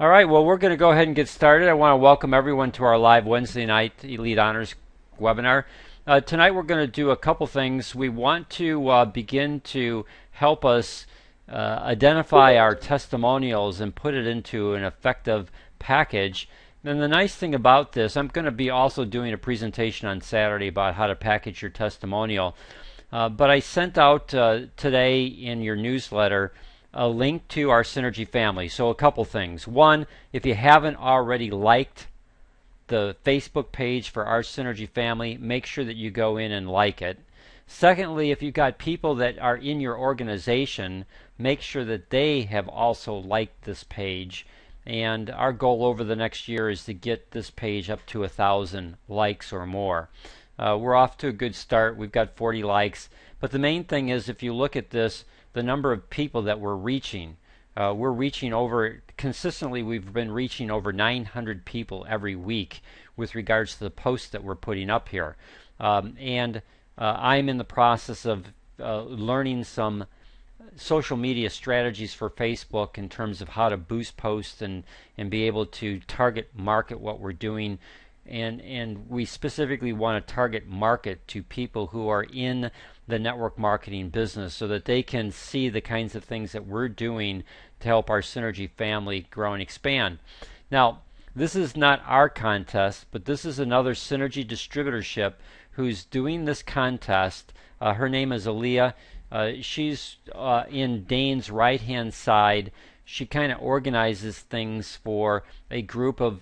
All right, well, we're going to go ahead and get started. I want to welcome everyone to our live Wednesday night Elite Honors webinar. Tonight we're going to do a couple things. We want to begin to help us identify our testimonials and put it into an effective package. And the nice thing about this, I'm going to be also doing a presentation on Saturday about how to package your testimonial. But I sent out today in your newsletter a link to our Synergy family. So a couple things. One, if you haven't already liked the Facebook page for our Synergy family, make sure that you go in and like it. Secondly, if you've got people that are in your organization, make sure that they have also liked this page. And our goal over the next year is to get this page up to 1,000 likes or more. We're off to a good start. We've got 40 likes. But the main thing is, if you look at this, the number of people that we're reaching over, consistently we've been reaching over 900 people every week with regards to the posts that we're putting up here. I'm in the process of learning some social media strategies for Facebook in terms of how to boost posts and be able to target market what we're doing. And we specifically want to target market to people who are in the network marketing business so that they can see the kinds of things that we're doing to help our Synergy family grow and expand. Now, this is not our contest, but this is another Synergy distributorship who's doing this contest. Her name is Aaliyah. She's in Dane's right-hand side. She kind of organizes things for a group of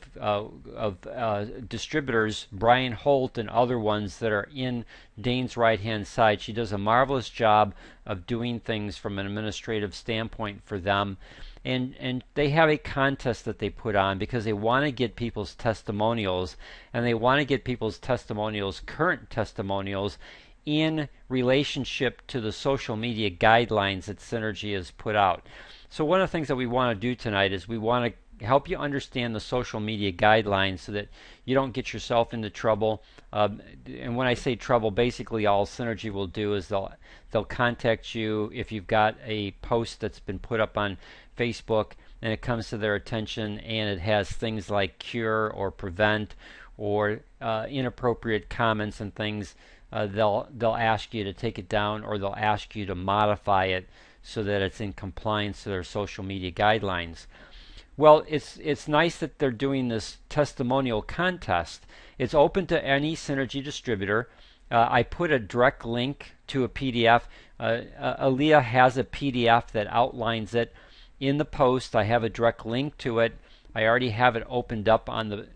distributors, Brian Holt and other ones that are in Dane's right-hand side. She does a marvelous job of doing things from an administrative standpoint for them. And they have a contest that they put on because they want to get people's testimonials, and they want to get people's testimonials, current testimonials, in relationship to the social media guidelines that Synergy has put out. So one of the things that we want to do tonight is we want to help you understand the social media guidelines so that you don't get yourself into trouble. And when I say trouble, basically all Synergy will do is they'll contact you if you've got a post that's been put up on Facebook and it comes to their attention and it has things like cure or prevent or inappropriate comments and things. They'll ask you to take it down, or they'll ask you to modify it so that it's in compliance to their social media guidelines. Well, it's nice that they're doing this testimonial contest. It's open to any Synergy distributor. I put a direct link to a PDF. Aaliyah has a PDF that outlines it. In the post, I have a direct link to it. I already have it opened up on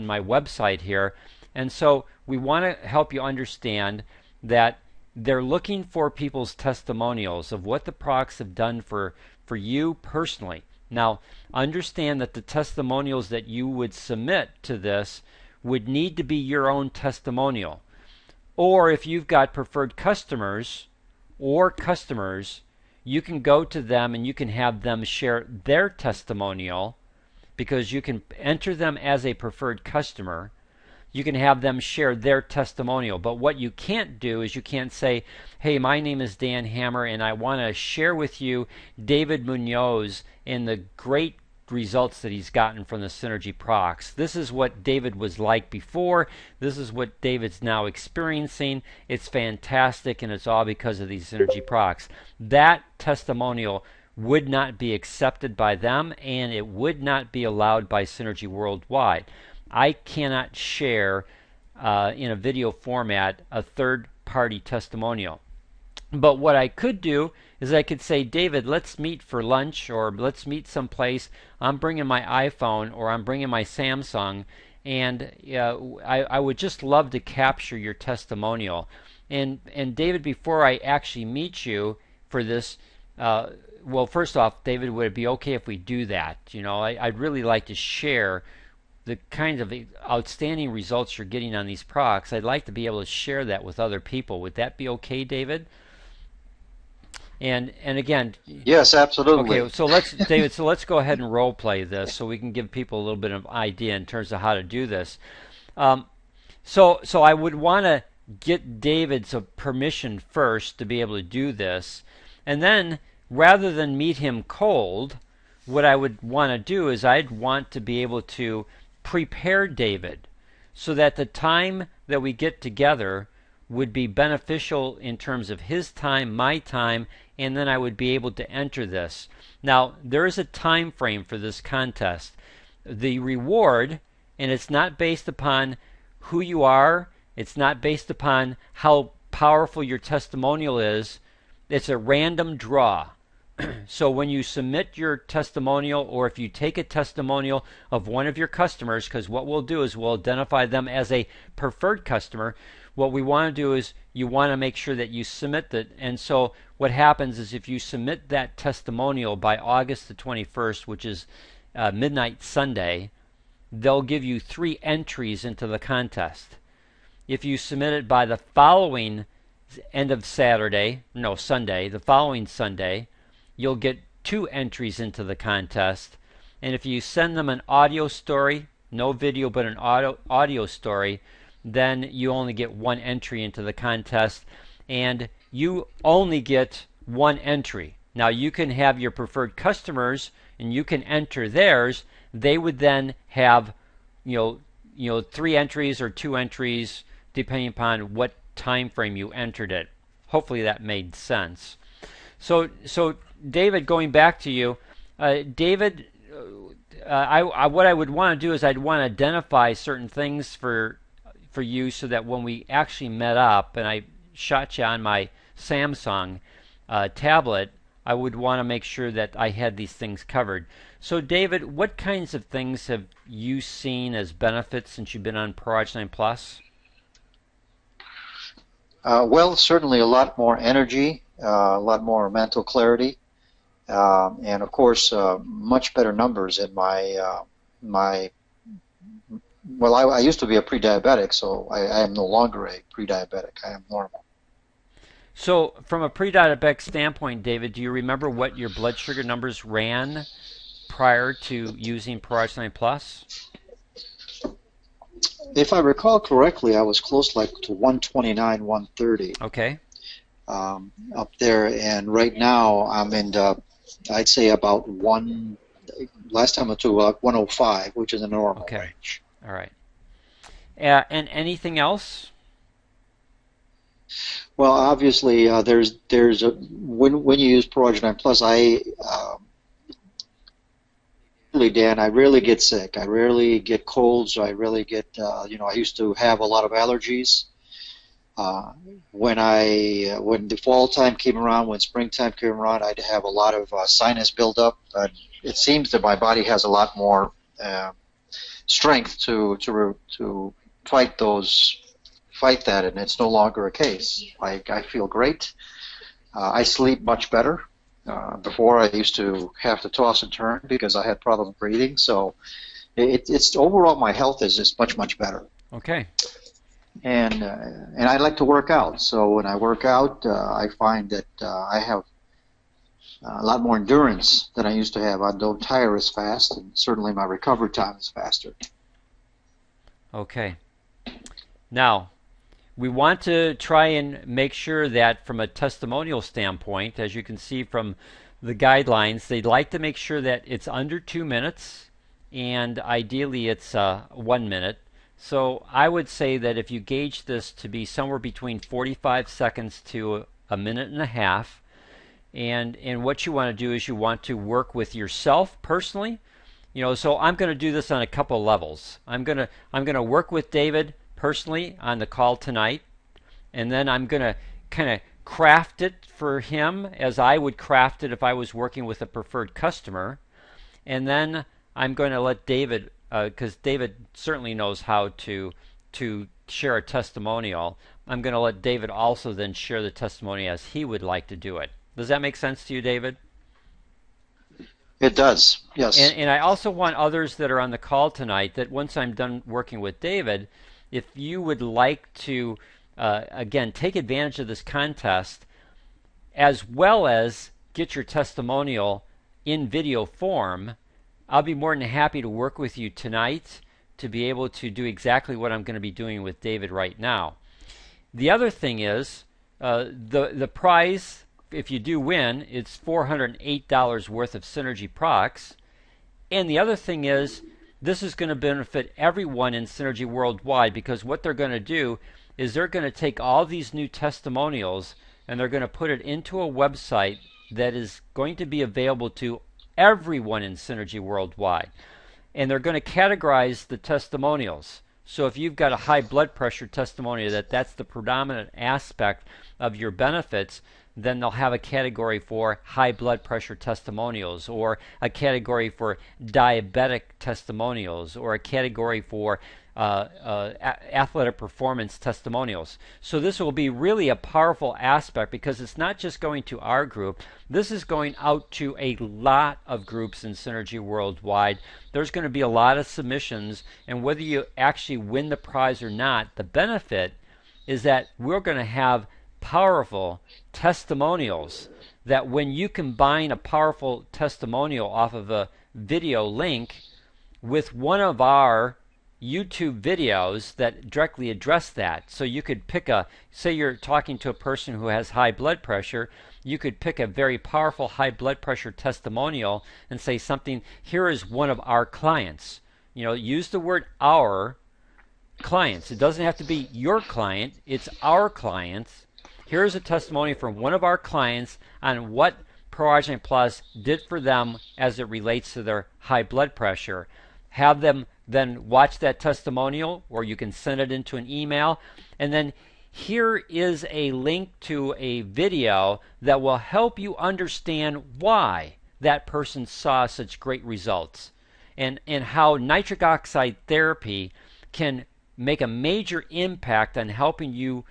my website here. And so we want to help you understand that they're looking for people's testimonials of what the products have done for you personally. Now, understand that the testimonials that you would submit to this would need to be your own testimonial. Or if you've got preferred customers or customers, you can go to them and you can have them share their testimonial, because you can enter them as a preferred customer. You can have them share their testimonial. But what you can't do is you can't say, hey, my name is Dan Hammer and I want to share with you David Munoz and the great results that he's gotten from the Synergy products. This is what David was like before. This is what David's now experiencing. It's fantastic, and it's all because of these Synergy products. That testimonial would not be accepted by them, and it would not be allowed by Synergy worldwide. I cannot share in a video format a third-party testimonial. But what I could do is I could say, David, let's meet for lunch, or let's meet someplace. I'm bringing my iPhone, or I'm bringing my Samsung, and I would just love to capture your testimonial. And David, before I actually meet you for this, well, first off, David, would it be okay if we do that? You know, I'd really like to share the kind of outstanding results you're getting on these products. I'd like to be able to share that with other people. Would that be okay, David? And again, yes, absolutely. Okay, so David, let's go ahead and role play this so we can give people a little bit of idea in terms of how to do this. So I would want to get David's permission first to be able to do this, and then rather than meet him cold, what I would want to do is I'd want to be able to prepare David so that the time that we get together would be beneficial in terms of his time, my time, and then I would be able to enter this. Now, there is a time frame for this contest. The reward, and it's not based upon who you are, it's not based upon how powerful your testimonial is, it's a random draw. So when you submit your testimonial, or if you take a testimonial of one of your customers, because what we'll do is we'll identify them as a preferred customer, what we want to do is you want to make sure that you submit that. And so what happens is if you submit that testimonial by August the 21st, which is midnight Sunday, they'll give you 3 entries into the contest. If you submit it by the following Sunday, the following Sunday, you'll get 2 entries into the contest. And if you send them an audio story, no video but an audio story, then you only get 1 entry into the contest, and you only get 1 entry. Now you can have your preferred customers and you can enter theirs. They would then have 3 entries or 2 entries depending upon what time frame you entered it. Hopefully that made sense. So David, going back to you, David, what I would want to do is I'd want to identify certain things for you so that when we actually met up and I shot you on my Samsung tablet, I would want to make sure that I had these things covered. So David, what kinds of things have you seen as benefits since you've been on ProArch9 Plus? Well, certainly a lot more energy, a lot more mental clarity, and of course much better numbers in my well, I used to be a pre-diabetic, so I am no longer a pre-diabetic. I am normal. So from a pre-diabetic standpoint, David, do you remember what your blood sugar numbers ran prior to using ProArch9 Plus? If I recall correctly, I was close to 129, 130. Okay. Up there, and right now I'm in I'd say about last time I took about 105, which is a normal range. All right. And anything else? Well, obviously, when you use ProArch9 Plus, Dan, I rarely get sick. I rarely get colds. I rarely get, I used to have a lot of allergies. When the fall time came around, when springtime came around, I'd have a lot of sinus buildup. It seems that my body has a lot more strength to fight that, and it's no longer a case. I feel great. I sleep much better. Before I used to have to toss and turn because I had problems breathing. So it's overall my health is just much better. Okay. And I like to work out. So when I work out, I find that I have a lot more endurance than I used to have. I don't tire as fast, and certainly my recovery time is faster. Okay. Now, we want to try and make sure that from a testimonial standpoint, as you can see from the guidelines, they'd like to make sure that it's under 2 minutes, and ideally it's 1 minute. So I would say that if you gauge this to be somewhere between 45 seconds to a minute and a half, and what you want to do is you want to work with yourself personally. So I'm going to do this on a couple levels. I'm going to work with David personally on the call tonight, and then I'm going to kind of craft it for him as I would craft it if I was working with a preferred customer, and then I'm going to let David, because David certainly knows how to share a testimonial, I'm going to let David also then share the testimony as he would like to do it. Does that make sense to you, David? It does, yes. And I also want others that are on the call tonight that once I'm done working with David, if you would like to, again, take advantage of this contest as well as get your testimonial in video form, I'll be more than happy to work with you tonight to be able to do exactly what I'm going to be doing with David right now. The other thing is the prize, if you do win, it's $408 worth of Synergy products. And the other thing is, this is going to benefit everyone in Synergy Worldwide, because what they're going to do is they're going to take all these new testimonials and they're going to put it into a website that is going to be available to everyone in Synergy Worldwide. And they're going to categorize the testimonials. So if you've got a high blood pressure testimonial, that's the predominant aspect of your benefits, then they'll have a category for high blood pressure testimonials, or a category for diabetic testimonials, or a category for athletic performance testimonials. So this will be really a powerful aspect, because it's not just going to our group. This is going out to a lot of groups in Synergy Worldwide. There's going to be a lot of submissions, and whether you actually win the prize or not, the benefit is that we're going to have powerful testimonials, that when you combine a powerful testimonial off of a video link with one of our YouTube videos that directly address that. So you could pick say you're talking to a person who has high blood pressure, you could pick a very powerful high blood pressure testimonial and say something, here is one of our clients. Use the word our clients. It doesn't have to be your client, it's our clients. Here's a testimony from one of our clients on what ProArginine Plus did for them as it relates to their high blood pressure. Have them then watch that testimonial, or you can send it into an email. And then here is a link to a video that will help you understand why that person saw such great results, and how nitric oxide therapy can make a major impact on helping you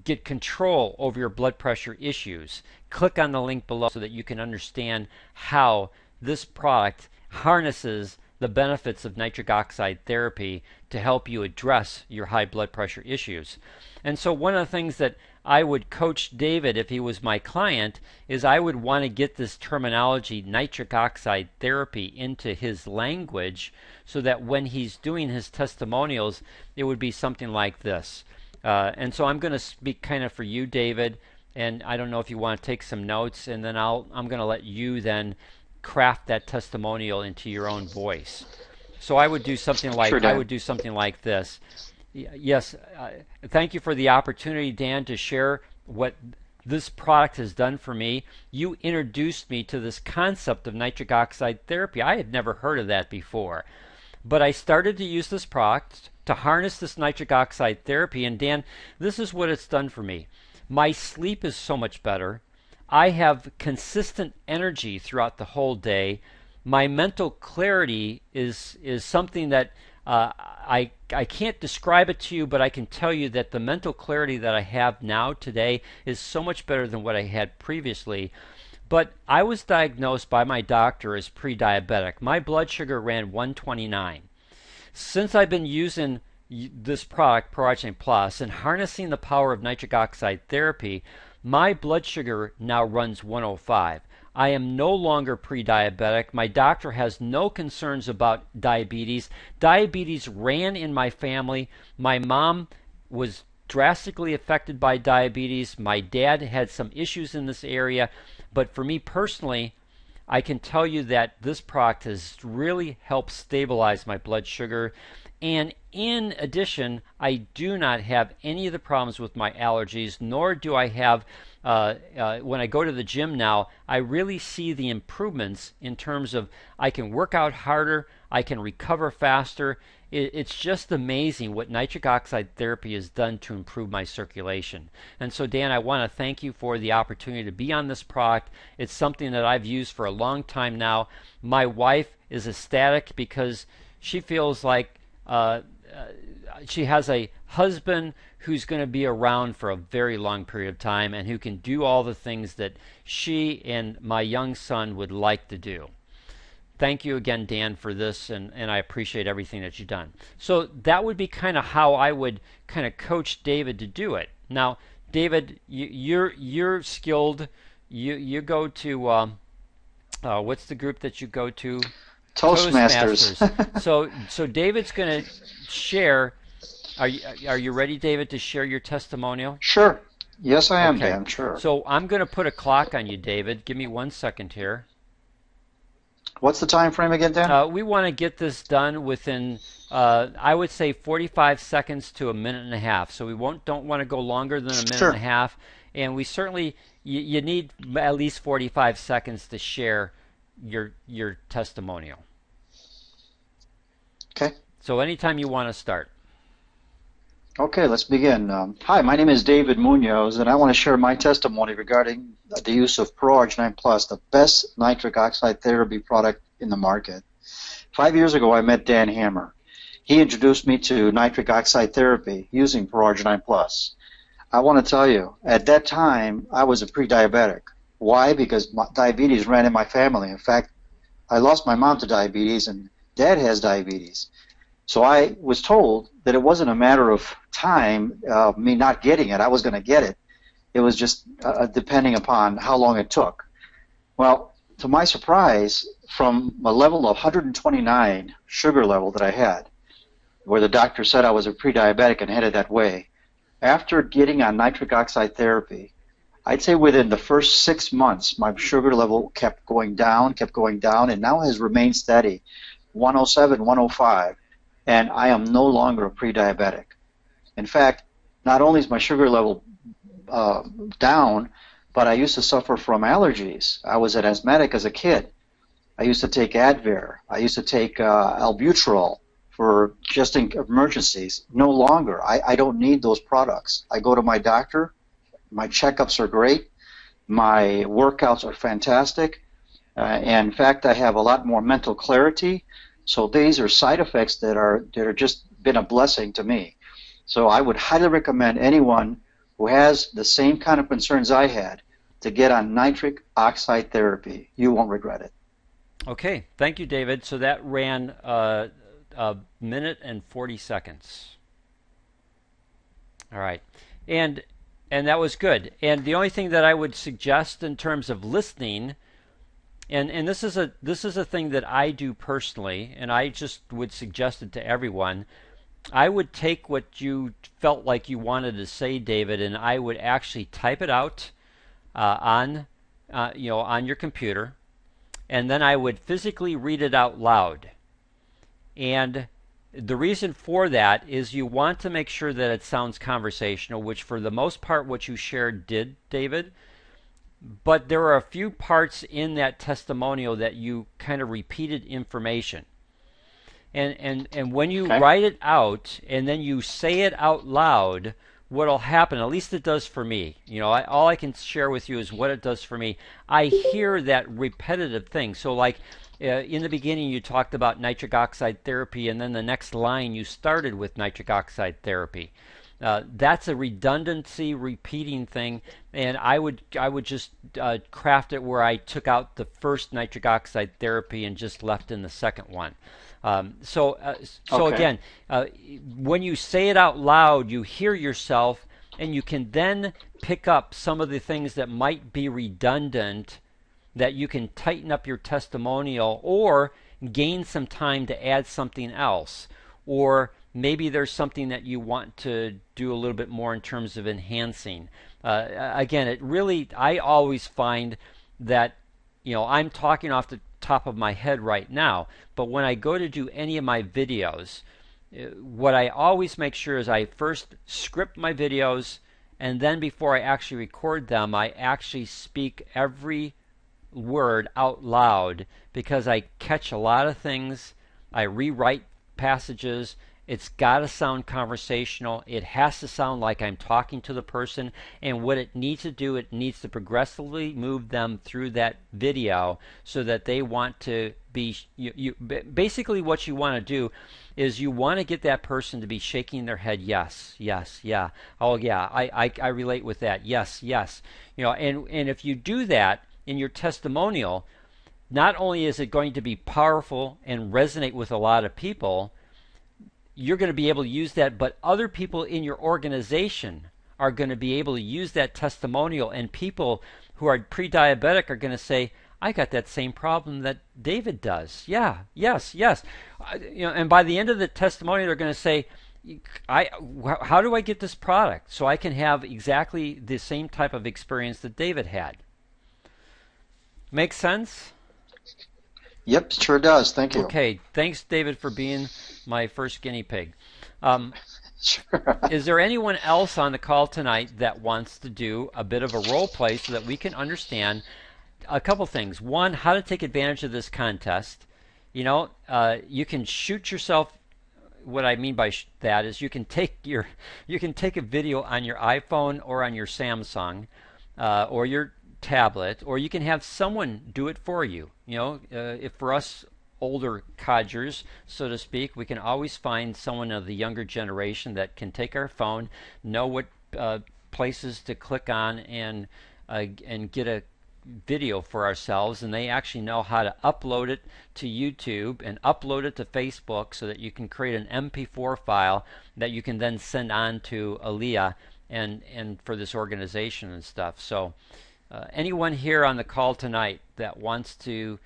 get control over your blood pressure issues. Click on the link below so that you can understand how this product harnesses the benefits of nitric oxide therapy to help you address your high blood pressure issues. And so one of the things that I would coach David, if he was my client, is I would want to get this terminology, nitric oxide therapy, into his language, so that when he's doing his testimonials, it would be something like this. And so I'm going to speak kind of for you, David, and I don't know if you want to take some notes, and then I'm going to let you then craft that testimonial into your own voice. So I would do something like this. Yes, thank you for the opportunity, Dan, to share what this product has done for me. You introduced me to this concept of nitric oxide therapy. I had never heard of that before. But I started to use this product to harness this nitric oxide therapy, and Dan, this is what it's done for me. My sleep is so much better. I have consistent energy throughout the whole day. My mental clarity is something that I can't describe it to you, but I can tell you that the mental clarity that I have now today is so much better than what I had previously. But I was diagnosed by my doctor as pre-diabetic. My blood sugar ran 129. Since I've been using this product, ProArginine Plus, and harnessing the power of nitric oxide therapy, my blood sugar now runs 105. I am no longer pre-diabetic. My doctor has no concerns about diabetes. Diabetes ran in my family. My mom was drastically affected by diabetes. My dad had some issues in this area. But for me personally, I can tell you that this product has really helped stabilize my blood sugar. And in addition, I do not have any of the problems with my allergies, nor do I have, when I go to the gym now, I really see the improvements in terms of I can work out harder, I can recover faster. It's just amazing what nitric oxide therapy has done to improve my circulation. And so, Dan, I want to thank you for the opportunity to be on this product. It's something that I've used for a long time now. My wife is ecstatic because she feels like she has a husband who's going to be around for a very long period of time and who can do all the things that she and my young son would like to do. Thank you again, Dan, for this, and I appreciate everything that you've done. So that would be kind of how I would kind of coach David to do it. Now, David, you're skilled. You go to what's the group that you go to? Toastmasters. So David's going to share. Are you ready, David, to share your testimonial? Sure. Yes, I am, Okay. Dan. Sure. So I'm going to put a clock on you, David. Give me 1 second here. What's the time frame again, Dan? We want to get this done within, I would say, 45 seconds to a minute and a half. So we don't want to go longer than a minute and a Sure. half, and we certainly you need at least 45 seconds to share your testimonial. Okay. So anytime you want to start. Okay, let's begin. Hi, my name is David Munoz, and I want to share my testimony regarding the use of ProArgi-9 Plus, the best nitric oxide therapy product in the market. 5 years ago, I met Dan Hammer. He introduced me to nitric oxide therapy using ProArgi-9 Plus. I want to tell you, at that time, I was a pre-diabetic. Why? Because diabetes ran in my family. In fact, I lost my mom to diabetes, and Dad has diabetes. So I was told that it wasn't a matter of time, me not getting it. I was going to get it. It was just depending upon how long it took. Well, to my surprise, from a level of 129 sugar level that I had, where the doctor said I was a pre-diabetic and headed that way, after getting on nitric oxide therapy, I'd say within the first 6 months, my sugar level kept going down, and now has remained steady, 107, 105. And I am no longer a pre-diabetic. In fact, not only is my sugar level down, but I used to suffer from allergies. I was an asthmatic as a kid. I used to take Advair. I used to take albuterol for just in emergencies. No longer. I don't need those products. I go to my doctor. My checkups are great. My workouts are fantastic. And in fact, I have a lot more mental clarity. So these are side effects that are just been a blessing to me. So I would highly recommend anyone who has the same kind of concerns I had to get on nitric oxide therapy. You won't regret it. Okay, thank you, David. So that ran a minute and 40 seconds. All right, and that was good. And the only thing that I would suggest in terms of listening. And this is a thing that I do personally, and I just would suggest it to everyone. I would take what you felt like you wanted to say, David, and I would actually type it out on on your computer, and then I would physically read it out loud. And the reason for that is you want to make sure that it sounds conversational, which for the most part what you shared did, David. But there are a few parts in that testimonial that you kind of repeated information. And when you write it out and then you say it out loud, what'll happen, at least it does for me, all I can share with you is what it does for me. I hear that repetitive thing. So like in the beginning you talked about nitric oxide therapy, and then the next line you started with nitric oxide therapy. That's a redundancy repeating thing, and I would just craft it where I took out the first nitric oxide therapy and just left in the second one. So again, when you say it out loud, you hear yourself, and you can then pick up some of the things that might be redundant, that you can tighten up your testimonial or gain some time to add something else, or maybe there's something that you want to do a little bit more in terms of enhancing. Again, I always find that, I'm talking off the top of my head right now, but when I go to do any of my videos, what I always make sure is I first script my videos, and then before I actually record them, I actually speak every word out loud, because I catch a lot of things. I rewrite passages. It's got to sound conversational. It has to sound like I'm talking to the person. And what it needs to do, it needs to progressively move them through that video so that they want to be. Basically, what you want to do is you want to get that person to be shaking their head, yes, yes, yeah. Oh, yeah, I relate with that. Yes, yes. And if you do that in your testimonial, not only is it going to be powerful and resonate with a lot of people, you're going to be able to use that, but other people in your organization are going to be able to use that testimonial, and people who are pre-diabetic are going to say, I got that same problem that David does. Yeah, yes, yes. And by the end of the testimonial, they're going to say, how do I get this product so I can have exactly the same type of experience that David had? Make sense? Yep, sure does. Thank you. Okay, thanks, David, for being my first guinea pig. Um, Sure. is there anyone else on the call tonight that wants to do a bit of a role play so that we can understand a couple things? One, how to take advantage of this contest. You can shoot yourself. What I mean by that is you can take a video on your iPhone or on your Samsung or your tablet, or you can have someone do it for you. If for us older codgers, so to speak, we can always find someone of the younger generation that can take our phone, know what places to click on, and get a video for ourselves, and they actually know how to upload it to YouTube and upload it to Facebook so that you can create an MP4 file that you can then send on to Aaliyah and for this organization and stuff. So anyone here on the call tonight that wants to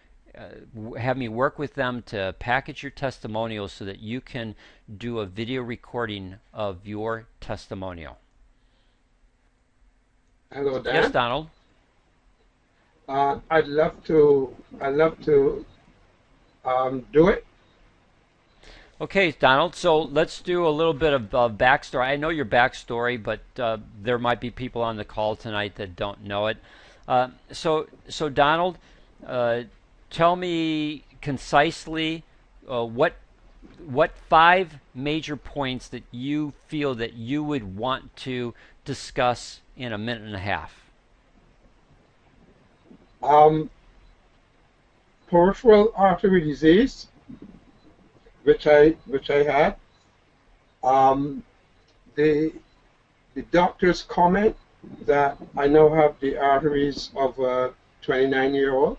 have me work with them to package your testimonial so that you can do a video recording of your testimonial. Hello, Dan. Yes, Donald. I'd love to do it. Okay, Donald. So let's do a little bit of backstory. I know your backstory, but there might be people on the call tonight that don't know it. So Donald, tell me concisely what 5 major points that you feel that you would want to discuss in a minute and a half. Peripheral artery disease, which I had. The doctor's comment that I now have the arteries of a 29-year-old.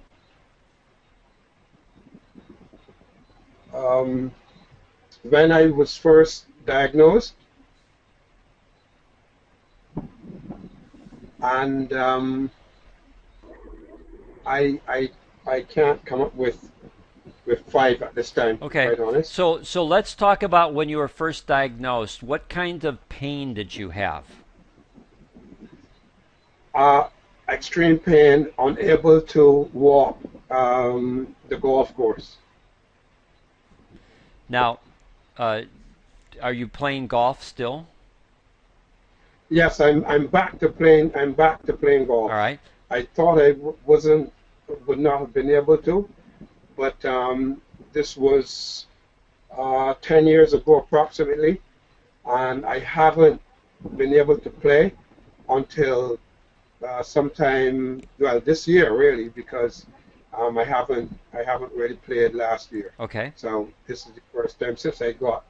When I was first diagnosed, and I can't come up with 5 at this time. Okay. Quite honest. So let's talk about when you were first diagnosed. What kind of pain did you have? Extreme pain, unable to walk the golf course. Now, are you playing golf still? Yes, I'm back to playing. I'm back to playing golf. All right. I thought I would not have been able to, but this was 10 years ago approximately, and I haven't been able to play until sometime, well, this year really, because I haven't really played last year. Okay. So this is the first time since I got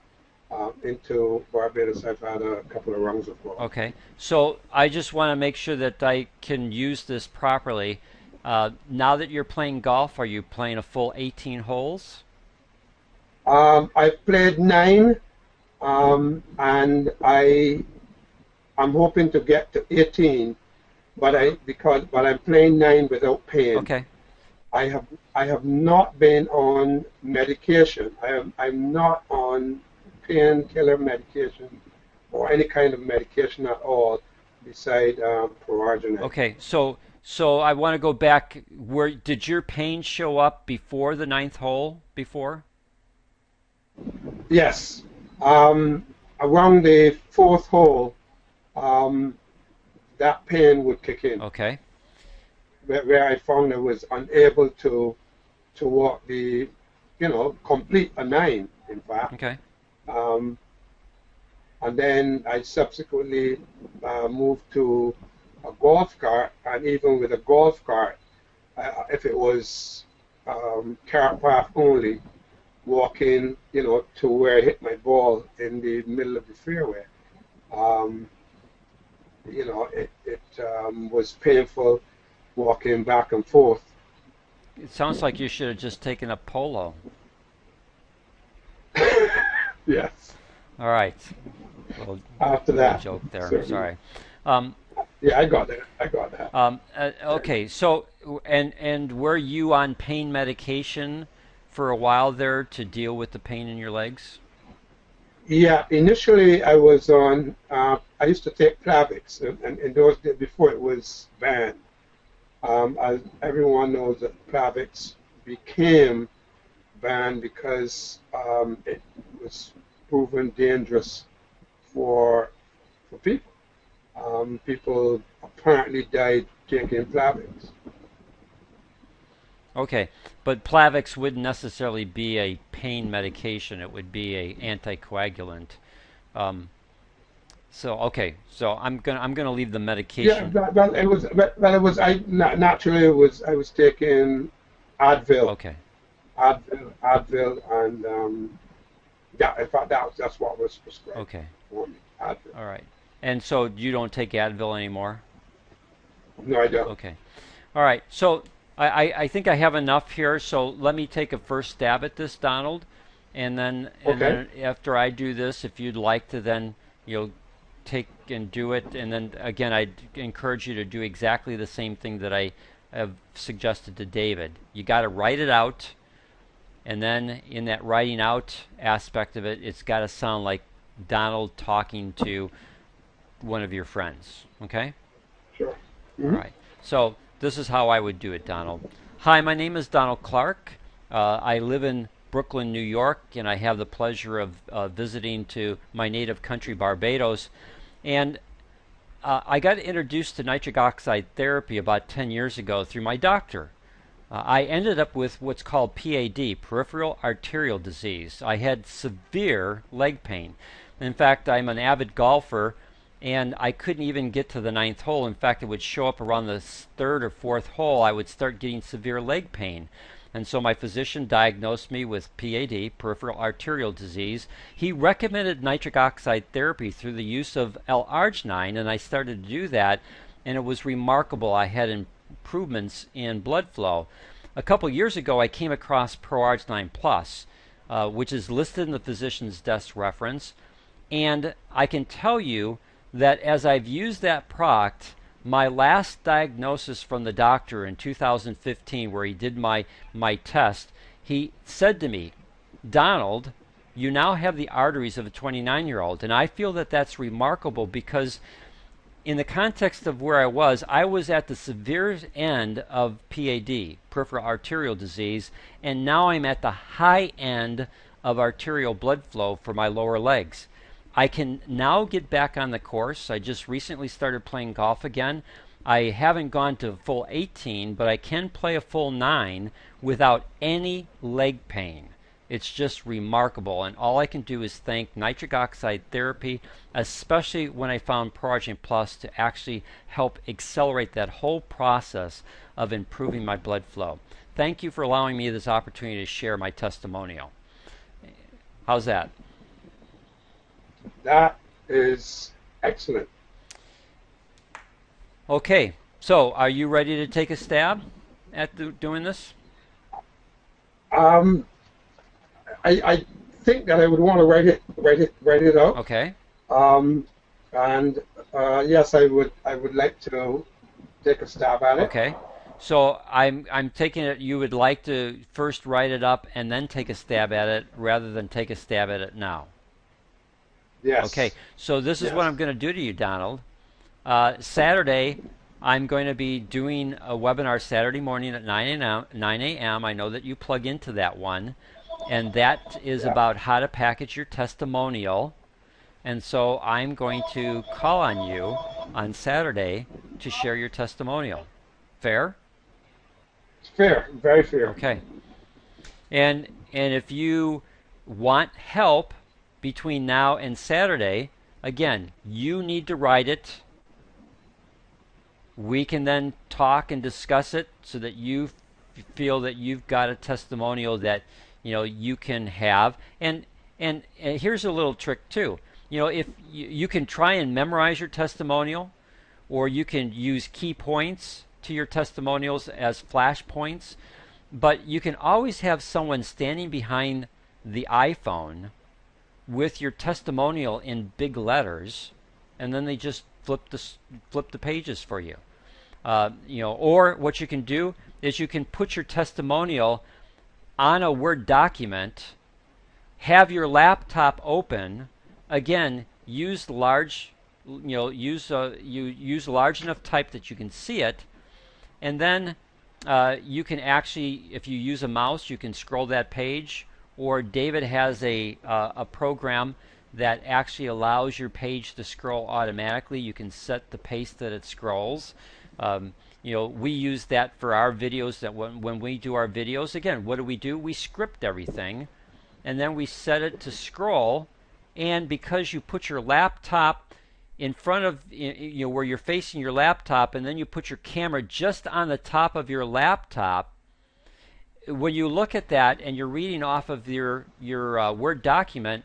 into Barbados. I've had a couple of rounds of golf. Okay. So I just want to make sure that I can use this properly. Now that you're playing golf, are you playing a full 18 holes? I've played 9, and I'm hoping to get to 18, but I'm playing 9 without pain. Okay. I have not been on medication. I'm not on painkiller medication or any kind of medication at all beside proarginine. Okay. So I want to go back. Where did your pain show up before the 9th hole? Before? Yes. Around the 4th hole, that pain would kick in. Okay. Where I found I was unable to walk complete a 9, in fact. Okay. And then I subsequently moved to a golf cart, and even with a golf cart, if it was cart path only, walking, to where I hit my ball in the middle of the fairway, it was painful walking back and forth. It sounds like you should have just taken a polo. Yes. All right. Well, after that joke there. certainly. Sorry. Yeah, I got that. Okay. So, and were you on pain medication for a while there to deal with the pain in your legs? Yeah, initially I was on. I used to take Plavix, and in those days before it was banned. As everyone knows, that Plavix became banned because it was proven dangerous for people. People apparently died taking Plavix. Okay, but Plavix wouldn't necessarily be a pain medication. It would be a anticoagulant. Um, so I'm gonna leave the Yeah, medication. well, it was naturally I was taking Advil, Okay, and yeah, in fact that's what was prescribed okay, for me, Advil. all right. And so you don't take Advil anymore? No, I don't. Okay, all right. So I think I have enough here. So let me take a first stab at this, Donald, and Okay, then after I do this, if you'd like to then take and do it, and then again I'd encourage you to do exactly the same thing that I have suggested to David. You got to write it out, and then in that writing out aspect of it, it's got to sound like Donald talking to one of your friends. Okay? sure. All right. So this is how I would do it, Donald. Hi, my name is Donald Clark. I live in Brooklyn, New York, and I have the pleasure of visiting to my native country, Barbados. And I got introduced to nitric oxide therapy about 10 years ago through my doctor. I ended up with what's called PAD, peripheral arterial disease. I had severe leg pain. In fact, I'm an avid golfer, and I couldn't even get to the ninth hole. In fact, it would show up around the third or fourth hole. I would start getting severe leg pain. And so my physician diagnosed me with PAD, peripheral arterial disease. He recommended nitric oxide therapy through the use of L-arginine, and I started to do that, and it was remarkable. I had improvements in blood flow. A couple years ago, I came across ProArginine Plus, which is listed in the physician's desk reference, and I can tell you that as I've used that product, my last diagnosis from the doctor in 2015, where he did my test, he said to me, Donald, you now have the arteries of a 29-year-old. And I feel that that's remarkable because in the context of where I was at the severe end of PAD, peripheral arterial disease, and now I'm at the high end of arterial blood flow for my lower legs. I can now get back on the course. I just recently started playing golf again. I haven't gone to full 18, but I can play a full 9 without any leg pain. It's just remarkable, and all I can do is thank nitric oxide therapy, especially when I found ProArginine Plus to actually help accelerate that whole process of improving my blood flow. Thank you for allowing me this opportunity to share my testimonial. How's that? That is excellent. Okay, so are you ready to take a stab at doing this? Um, I think that I would want to write it out. Okay. And yes, I would like to take a stab at it. Okay. So I'm taking it you would like to first write it up and then take a stab at it rather than take a stab at it now. Yes. Okay. So this is Yes. what I'm going to do to you, Donald. Saturday, I'm going to be doing a webinar Saturday morning at 9 a.m. I know that you plug into that one, and that is about how to package your testimonial. And so I'm going to call on you on Saturday to share your testimonial. Fair? Fair, very fair. Okay. And if you want help between now and Saturday, again, you need to write it. We can then talk and discuss it so that you feel that you've got a testimonial that you can have. And here's a little trick too. If you can try and memorize your testimonial, or you can use key points to your testimonials as flashpoints, but you can always have someone standing behind the iPhone with your testimonial in big letters, and then they just flip the pages for you. Or what you can do is you can put your testimonial on a Word document, have your laptop open, again, use large enough type that you can see it, and then You can actually, if you use a mouse, you can scroll that page, or David has a program that actually allows your page to scroll automatically. You can set the pace that it scrolls. We use that for our videos. That when we do our videos, again, what do? We script everything, and then we set it to scroll. And because you put your laptop in front of where you're facing your laptop, and then you put your camera just on the top of your laptop, when you look at that and you're reading off of your Word document,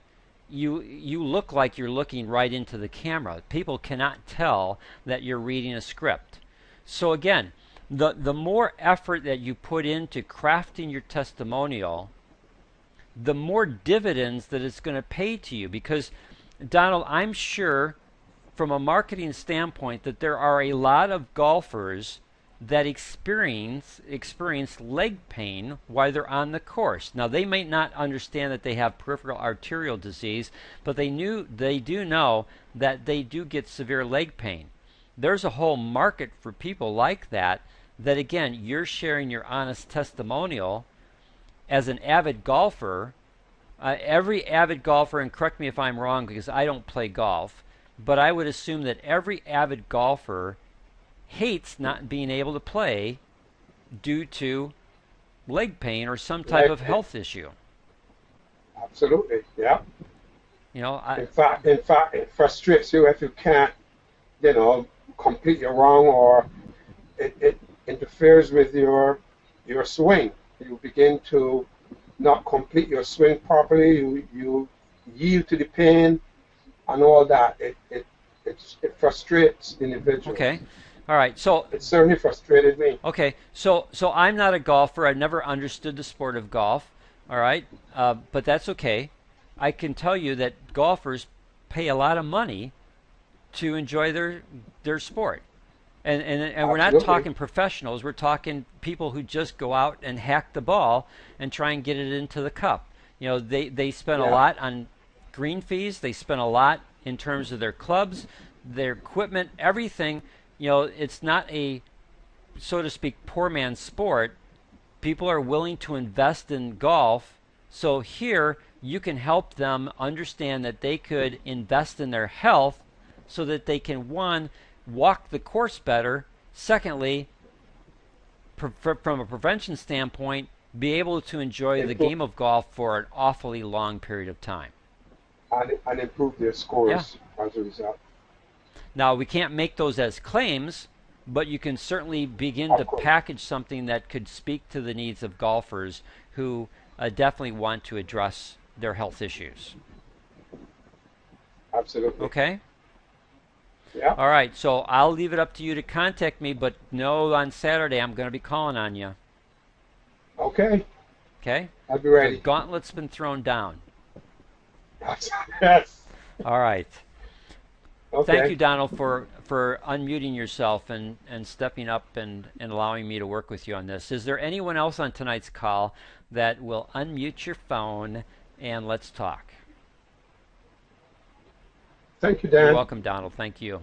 you look like you're looking right into the camera. People cannot tell that you're reading a script. So again, the more effort that you put into crafting your testimonial, the more dividends that it's going to pay to you. Because, Donald, I'm sure from a marketing standpoint that there are a lot of golfers that experience leg pain while they're on the course. Now, they may not understand that they have peripheral arterial disease, but they do know that they do get severe leg pain. There's a whole market for people like that again, you're sharing your honest testimonial as an avid golfer. Every avid golfer, and correct me if I'm wrong because I don't play golf, but I would assume that every avid golfer hates not being able to play due to leg pain or some type of health issue. Absolutely, yeah. In fact, it frustrates you if you can't, complete your rung, or it interferes with your swing. You begin to not complete your swing properly. You yield to the pain and all that. It frustrates individuals. Okay. All right. So it certainly frustrated me. Okay. So I'm not a golfer. I've never understood the sport of golf. All right. But that's okay. I can tell you that golfers pay a lot of money to enjoy their sport. And we're not talking professionals. We're talking people who just go out and hack the ball and try and get it into the cup. They spend a lot on green fees. They spend a lot in terms of their clubs, their equipment, everything. It's not a, so to speak, poor man's sport. People are willing to invest in golf. So here you can help them understand that they could invest in their health so that they can, one, walk the course better. Secondly, from a prevention standpoint, be able to enjoy the game of golf for an awfully long period of time. And improve their scores as a result. Now, we can't make those as claims, but you can certainly begin to package something that could speak to the needs of golfers who definitely want to address their health issues. Absolutely. Okay? Yeah. All right, so I'll leave it up to you to contact me, but know on Saturday I'm going to be calling on you. Okay. Okay? I'll be ready. The gauntlet's been thrown down. Yes. All right. Okay. Thank you, Donald, for unmuting yourself and stepping up and allowing me to work with you on this. Is there anyone else on tonight's call that will unmute your phone and let's talk? Thank you, Dan. You're welcome, Donald. Thank you.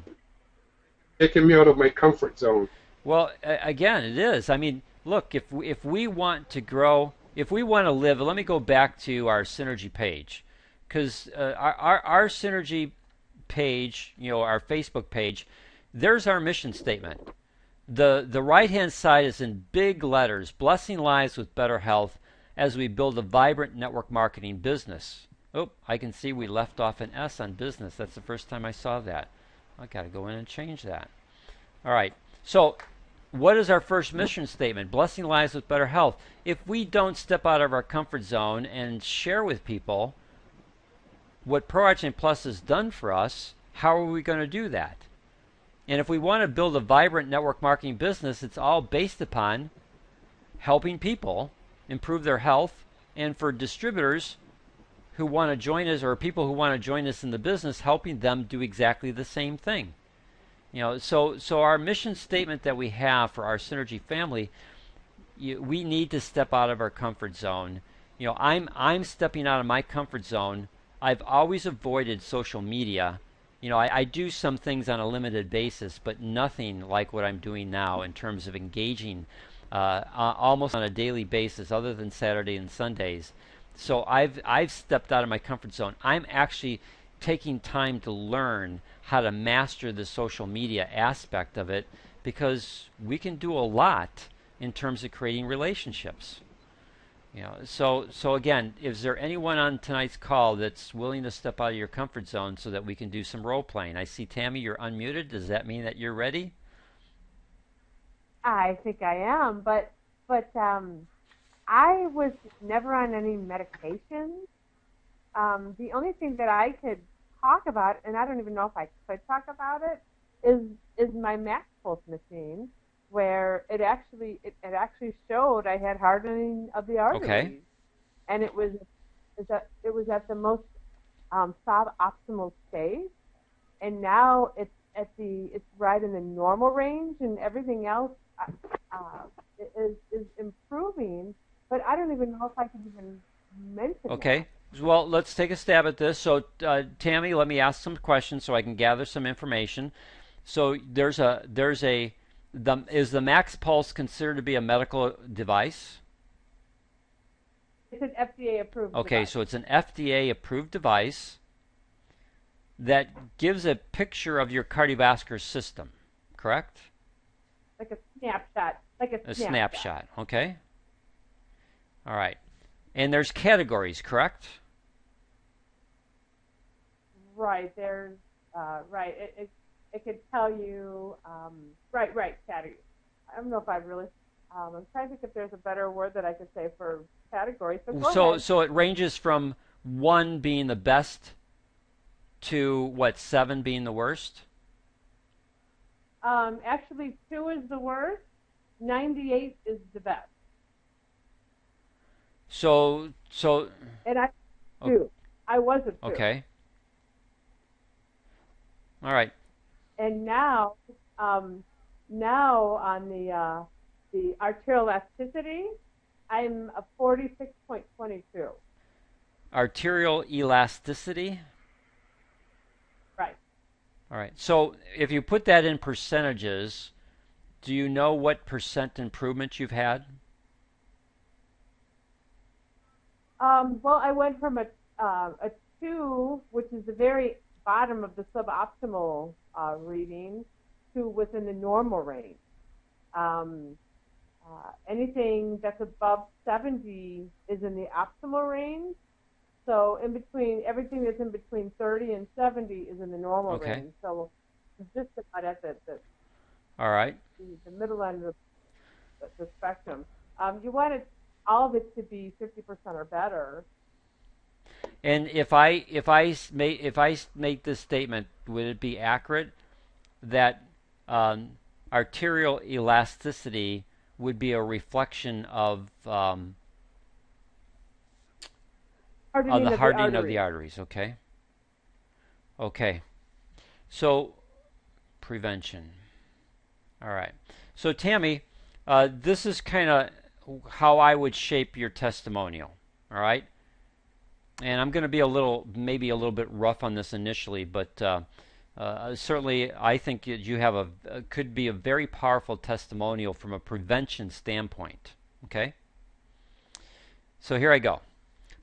Taking me out of my comfort zone. Well, again, it is. I mean, look, if we want to grow, if we want to live, let me go back to our Synergy page, because our Synergy page, our Facebook page, there's our mission statement. The right-hand side is in big letters: blessing lives with better health as we build a vibrant network marketing business. Oh, I can see we left off an S on business. That's the first time I saw that. I got to go in and change that. All right. So what is our first mission statement? Blessing lives with better health. If we don't step out of our comfort zone and share with people what ProAction Plus has done for us, how are we going to do that? And if we want to build a vibrant network marketing business, it's all based upon helping people improve their health, and for distributors who want to join us, or people who want to join us in the business, helping them do exactly the same thing. So our mission statement that we have for our Synergy family, we need to step out of our comfort zone. I'm stepping out of my comfort zone. I've always avoided social media. I do some things on a limited basis, but nothing like what I'm doing now in terms of engaging almost on a daily basis, other than Saturday and Sundays. So I've stepped out of my comfort zone. I'm actually taking time to learn how to master the social media aspect of it, because we can do a lot in terms of creating relationships. So again, is there anyone on tonight's call that's willing to step out of your comfort zone so that we can do some role playing? I see Tammy, you're unmuted. Does that mean that you're ready? I think I am, but I was never on any medication. The only thing that I could talk about, and I don't even know if I could talk about it, is my Max Pulse machine, where it actually showed I had hardening of the arteries, Okay. and it was at the most suboptimal stage, and now it's right in the normal range, and everything else is improving, but I don't even know if I could even mention Okay. Well, let's take a stab at this. So, Tammy, let me ask some questions so I can gather some information. So, is the Max Pulse considered to be a medical device? that. It's an FDA approved Okay, device. so it's an FDA approved device that gives a picture of your cardiovascular system, correct? Like a snapshot. A snapshot, okay? All right. And there's categories, correct? Right, there's, right, it could tell you, right, category. I don't know if I really, I'm trying to think if there's a better word that I could say for categories, but go ahead. So it ranges from 1 being the best to what, 7 being the worst? Actually, 2 is the worst, 98 is the best. So And I, Oh. 2. I was a 2. okay. All right. And now on the arterial elasticity, I'm a 46.22. Arterial elasticity. Right. All right. So if you put that in percentages, do you know what percent improvement you've had? Well, I went from a 2, which is the very bottom of the suboptimal reading, to within the normal range. Anything that's above 70 is in the optimal range. So in between, everything that's in between 30 and 70 is in the normal Okay. range. So it's just about at All right. the middle end of the spectrum. You wanted all of it to be 50% or better. And if I make this statement, would it be accurate that arterial elasticity would be a reflection of the hardening of the arteries? Okay. Okay. So prevention. All right. So Tammy, this is kind of how I would shape your testimonial. All right. And I'm going to be maybe a little bit rough on this initially, but certainly I think you have could be a very powerful testimonial from a prevention standpoint. Okay? So here I go.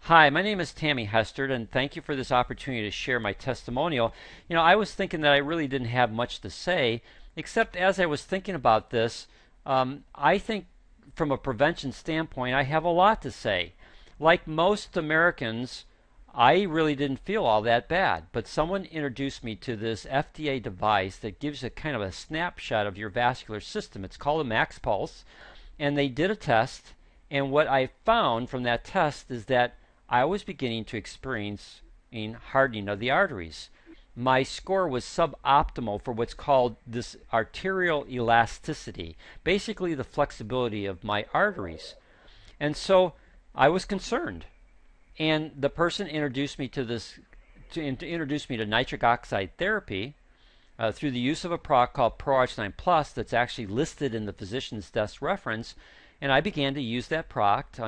Hi, my name is Tammy Hester, and thank you for this opportunity to share my testimonial. I was thinking that I really didn't have much to say, except as I was thinking about this, I think from a prevention standpoint, I have a lot to say. Like most Americans, I really didn't feel all that bad, but someone introduced me to this FDA device that gives a kind of a snapshot of your vascular system. It's called a Max Pulse, and they did a test, and what I found from that test is that I was beginning to experience hardening of the arteries. My score was suboptimal for what's called this arterial elasticity, basically the flexibility of my arteries. And so I was concerned, and the person introduced me to nitric oxide therapy through the use of a product called ProArch9 Plus that's actually listed in the physician's desk reference, and I began to use that product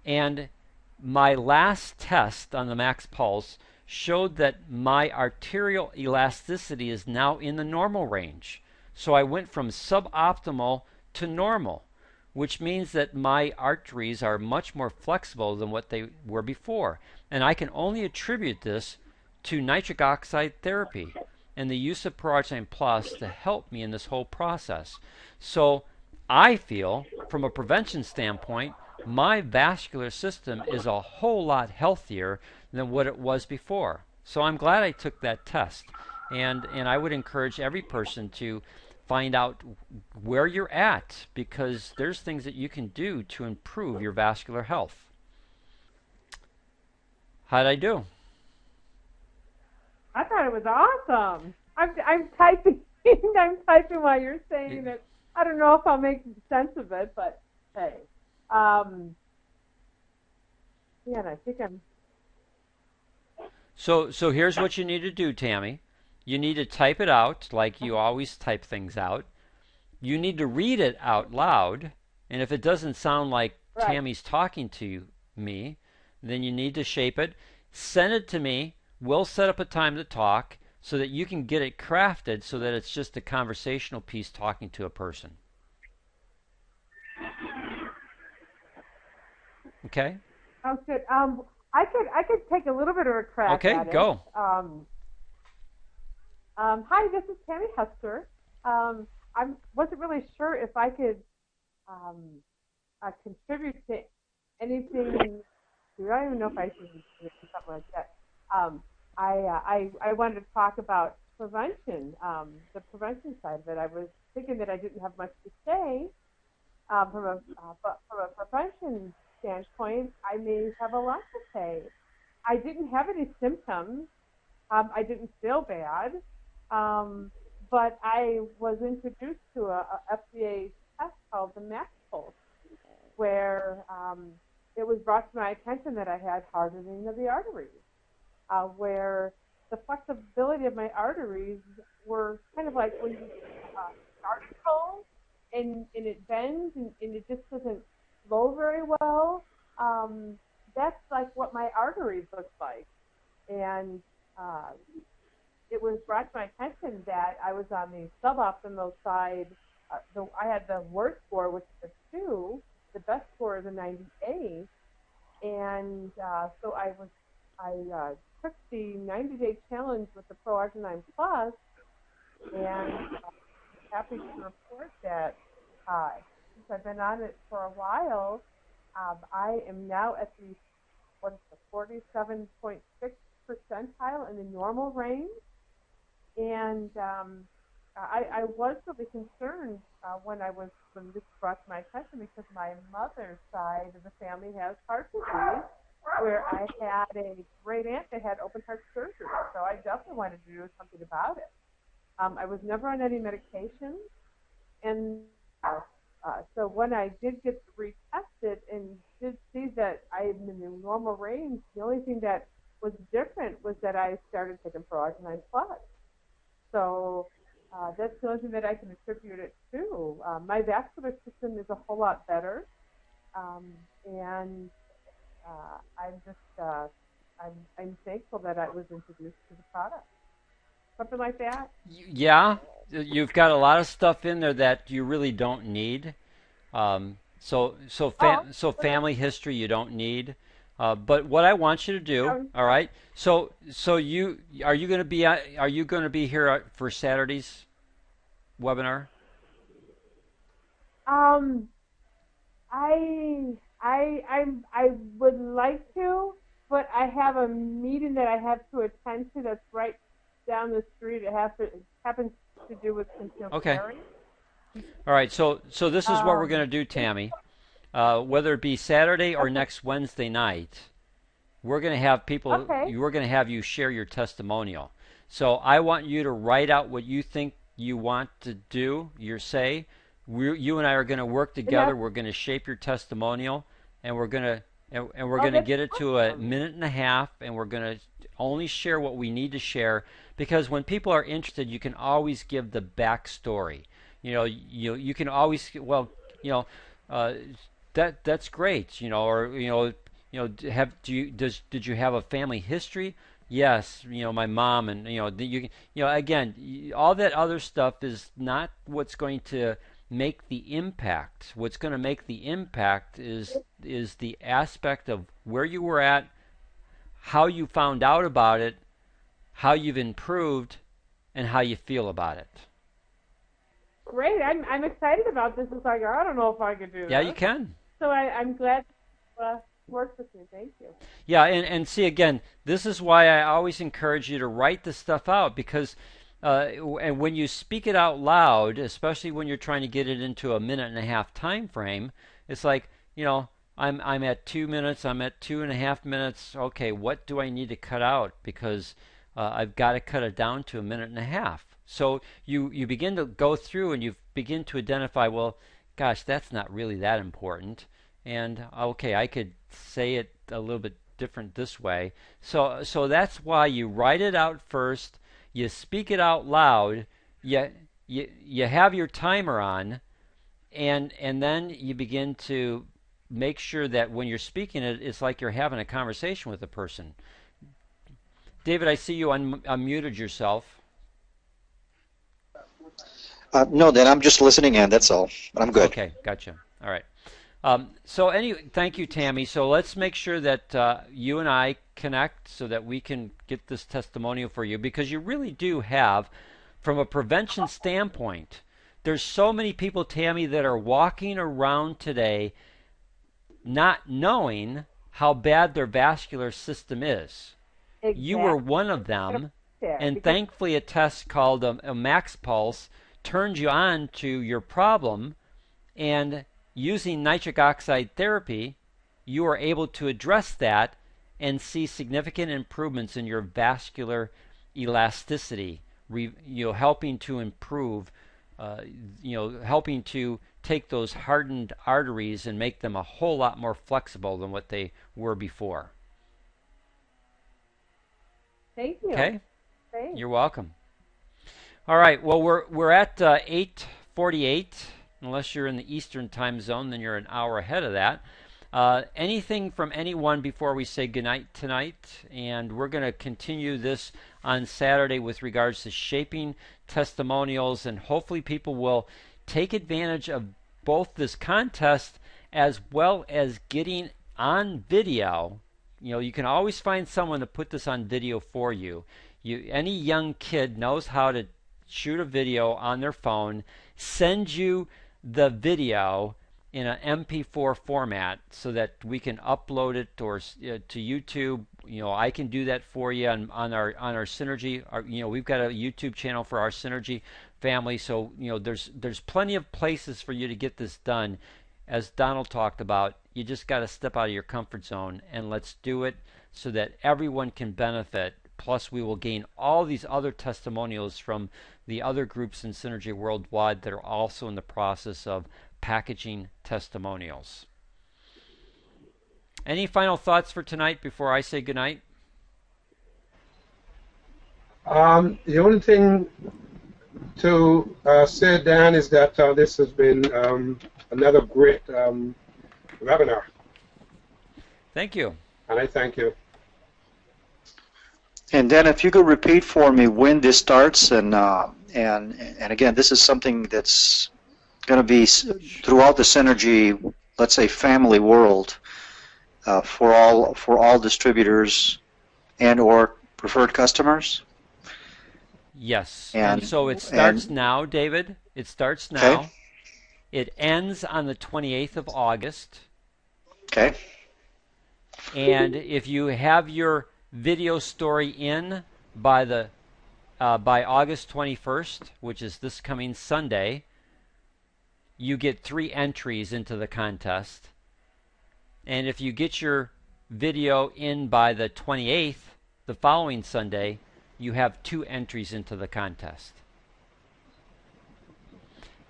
and my last test on the Max Pulse showed that my arterial elasticity is now in the normal range. So I went from suboptimal to normal, which means that my arteries are much more flexible than what they were before. And I can only attribute this to nitric oxide therapy and the use of Pro-Arginine Plus to help me in this whole process. So I feel, from a prevention standpoint, my vascular system is a whole lot healthier than what it was before. So I'm glad I took that test. And I would encourage every person to find out where you're at, because there's things that you can do to improve your vascular health. How'd I do? I thought it was awesome. I'm typing. I'm typing while you're saying it. I don't know if I'll make sense of it, but hey, yeah, and I think I'm. So here's what you need to do, Tammy. You need to type it out like you always type things out. You need to read it out loud, and if it doesn't sound like Right. Tammy's talking to me, then you need to shape it. Send it to me. We'll set up a time to talk so that you can get it crafted so that it's just a conversational piece talking to a person. Okay? Oh, good. I could take a little bit of a crack Okay, at it. go. Hi, this is Tammy Hester. I wasn't really sure if I could contribute to anything. I don't even know if I should do something like that. I wanted to talk about prevention, the prevention side of it. I was thinking that I didn't have much to say but from a prevention standpoint. I may have a lot to say. I didn't have any symptoms. I didn't feel bad, but I was introduced to a FDA test called the Max Pulse, where it was brought to my attention that I had hardening of the arteries, where the flexibility of my arteries were kind of like when you start a cone and it bends and it just doesn't flow very well. That's like what my arteries look like. And it was brought to my attention that I was on the suboptimal side. I had the worst score, which is a 2. The best score is a 98. And so I took the 90-day challenge with the Pro-Arginine Plus, and I'm happy to report that since I've been on it for a while, I am now at the 47.6 percentile in the normal range. And I was really concerned when this brought to my attention, because my mother's side of the family has heart disease, where I had a great aunt that had open heart surgery. So I definitely wanted to do something about it. I was never on any medication, and so when I did get retested and did see that I'm in the normal range, the only thing that was different was that I started taking Pro-Arginine Plus. So that's the only thing that I can attribute it to. My vascular system is a whole lot better, and I'm just I'm thankful that I was introduced to the product. Something like that. Yeah, you've got a lot of stuff in there that you really don't need. So family history you don't need. But what I want you to do, all right? So are you going to be here for Saturday's webinar? I would like to, but I have a meeting that I have to attend to that's right down the street. It happens to do with concealed carry. All right. So this is what we're going to do, Tammy. Whether it be Saturday or next Wednesday night, we're going to have people. Okay. We're going to have you share your testimonial. So I want you to write out what you think you want to do. You and I are going to work together. We're going to shape your testimonial, and we're going to get it to a minute and a half, and we're going to only share what we need to share, because when people are interested, you can always give the backstory. You can always that's great. Did you have a family history? Yes, my mom, and again, all that other stuff is not what's going to make the impact. What's going to make the impact is the aspect of where you were at, how you found out about it, how you've improved, and how you feel about it. Great. I'm excited about this. It's like I don't know if I could do Yeah, you this. can. So I'm glad to work with you. Thank you. Yeah, and see again, this is why I always encourage you to write this stuff out because and when you speak it out loud, especially when you're trying to get it into a minute and a half time frame, it's like, I'm at 2 minutes, I'm at 2.5 minutes. Okay, what do I need to cut out? Because I've got to cut it down to a minute and a half. So you begin to go through and you begin to identify, well, gosh, that's not really that important. And okay, I could say it a little bit different this way. So that's why you write it out first, you speak it out loud, you have your timer on, and then you begin to make sure that when you're speaking it, it's like you're having a conversation with the person. David, I see you unmuted yourself. No, then I'm just listening in. That's all. I'm good. Okay, gotcha. All right. Thank you, Tammy. So let's make sure that you and I connect so that we can get this testimonial for you because you really do have, from a prevention standpoint, there's so many people, Tammy, that are walking around today not knowing how bad their vascular system is. Exactly. You were one of them, and thankfully a test called a max pulse turned you on to your problem, and using nitric oxide therapy, you are able to address that and see significant improvements in your vascular elasticity, helping to improve, helping to take those hardened arteries and make them a whole lot more flexible than what they were before. Thank you. Okay? Thanks. You're welcome. All right, well, we're at 8:48. Unless you're in the Eastern time zone, then you're an hour ahead of that. Anything from anyone before we say goodnight tonight? And we're going to continue this on Saturday with regards to shaping testimonials, and hopefully people will take advantage of both this contest as well as getting on video. You can always find someone to put this on video for you. Any young kid knows how to shoot a video on their phone, send you the video in an MP4 format so that we can upload it or to YouTube. I can do that for you on our Synergy. We've got a YouTube channel for our Synergy family, so there's plenty of places for you to get this done. As Donald talked about, you just got to step out of your comfort zone and let's do it so that everyone can benefit. Plus, we will gain all these other testimonials from the other groups in Synergy Worldwide that are also in the process of packaging testimonials. Any final thoughts for tonight before I say goodnight? The only thing to say, Dan, is that this has been another great webinar. Thank you. And I thank you. And then if you could repeat for me when this starts, and again, this is something that's going to be throughout the Synergy, let's say, family world, for all distributors and or preferred customers. Yes, and so it starts now, David. It starts now. Okay. It ends on the 28th of August. Okay. And if you have your video story in by August 21st, which is this coming Sunday, you get 3 entries into the contest. And if you get your video in by the 28th, the following Sunday, you have 2 entries into the contest.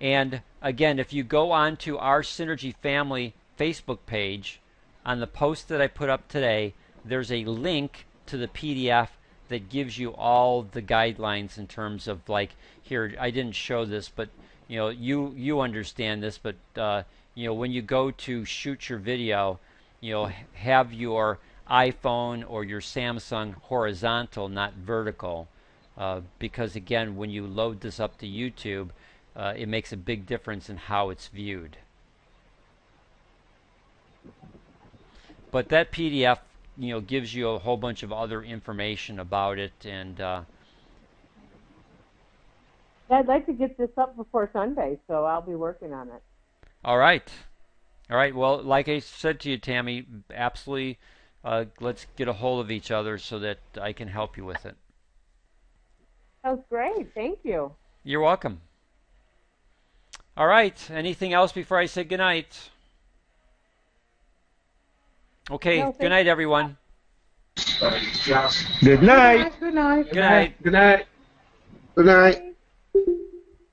And again, if you go on to our Synergy Family Facebook page, on the post that I put up today, there's a link to the PDF that gives you all the guidelines in terms of, like, here, I didn't show this, but you understand this, but when you go to shoot your video, have your iPhone or your Samsung horizontal, not vertical, because again, when you load this up to YouTube, it makes a big difference in how it's viewed. But that PDF, gives you a whole bunch of other information about it, and I'd like to get this up before Sunday, so I'll be working on it. all right. All right. Well, like I said to you, Tammy, absolutely. Let's get a hold of each other so that I can help you with it. That was great. Thank you. You're welcome. All right. Anything else before I say goodnight? Okay. No, good night, everyone. Good night. Good night. Good night. Good night. Good night.